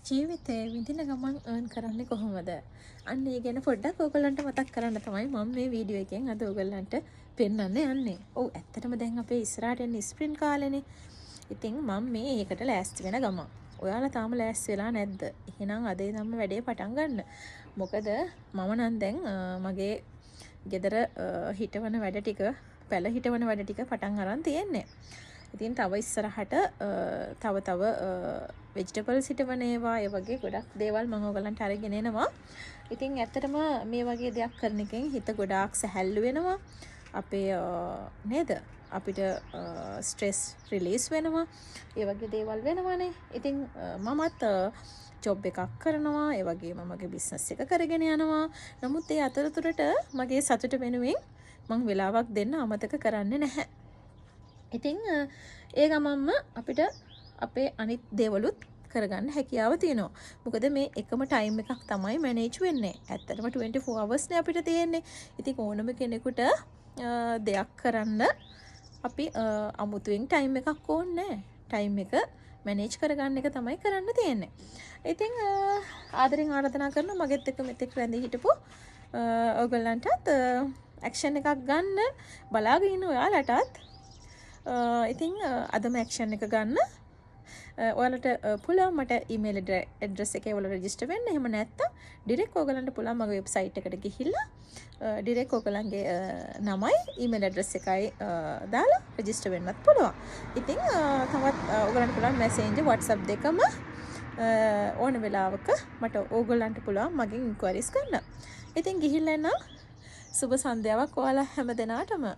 ජීවිතේ විඳින ගමන් earn කරන්නේ කොහොමද? අන්න ඒ ගැන පොඩ්ඩක් ඔයගොල්ලන්ට මතක් කරන්න තමයි මම මේ වීඩියෝ එකෙන් අද ඔයගොල්ලන්ට පෙන්වන්න යන්නේ. ඔව් ඇත්තටම දැන් අපේ ඉස්සරහට එන ස්ප්‍රින්ට් කාලෙනේ. ඉතින් මම මේ ඒකට ලෑස්ති වෙන ගමන්. ඔයාලා තාම ලෑස්ති වෙලා නැද්ද? එහෙනම් අද ඉඳන්ම වැඩේ පටන් ගන්න. මොකද මම නම් දැන් මගේ ගෙදර හිටවන වැඩ ටික, පැල හිටවන වැඩ ටික පටන් අරන් තියෙන්නේ. ඉතින් තව ඉස්සරහට තව වෙජිටබල්ස් හිටවන ඒවා ඒ වගේ ගොඩක් දේවල් මම ඔයගලන්ට අරගෙන එනවා. ඉතින් ඇත්තටම මේ වගේ දෙයක් කරන එකෙන් හිත ගොඩාක් සැහැල්ලු වෙනවා. අපේ නේද? අපිට ස්ට්‍රෙස් රිලීස් වෙනවා. ඒ වගේ දේවල් වෙනවානේ. ඉතින් මමත් ජොබ් එකක් කරනවා. ඒ වගේම මගේ බිස්නස් එක කරගෙන යනවා. නමුත් ඒ අතරතුරට මගේ සතුට වෙනුවෙන් මම වෙලාවක් දෙන්න අමතක කරන්නේ නැහැ. ඉතින් ඒ ගමන්ම අපිට අපේ අනිත් දේවලුත් කරගන්න හැකියාව තියෙනවා. මොකද මේ එකම ටයිම් එකක් තමයි මැනේජ් වෙන්නේ. ඇත්තටම 24 hours නේ අපිට තියෙන්නේ. ඉතින් ඕනම කෙනෙකුට දෙයක් කරන්න අපි අමුතුවෙන් ටයිම් එකක් ඕනේ නැහැ. ටයිම් එක මැනේජ් කරගන්න එක තමයි කරන්න තියෙන්නේ. ඉතින් ආදරෙන් ආරාධනා කරනවා මගෙත් එක්ක මෙතෙක් රැඳී හිටපු ඔයගොල්ලන්ටත් ඇක්ෂන් එකක් ගන්න බලාගෙන ඉන්න ඔයාලටත් ඉතින් අදම ඇක්ෂන් එක ගන්න ඔයාලට පුළුවන් මට ඊමේල් ඇඩ්‍රස් එකේ ඔයාලා රෙජිස්ටර් වෙන්න. එහෙම නැත්නම් ඩිරෙක්ට් ඔයගලන්ට පුළුවන් මගේ වෙබ්සයිට් එකට ගිහිල්ලා ඩිරෙක්ට් ඔයගලන්ගේ නමයි ඊමේල් ඇඩ්‍රස් එකයි දාලා රෙජිස්ටර් වෙන්නත් පුළුවන්. ඉතින් තවත් ඔයගලන්ට පුළුවන් මැසේජ් WhatsApp දෙකම ඕන වෙලාවක මට ඔයගලන්ට පුළුවන් මගෙන් ඉන්ක්වයරිස් කරන්න. ඉතින් ගිහිල්ලා එන්න සුබ සන්ධ්‍යාවක් ඔයාලා හැම දෙනාටම.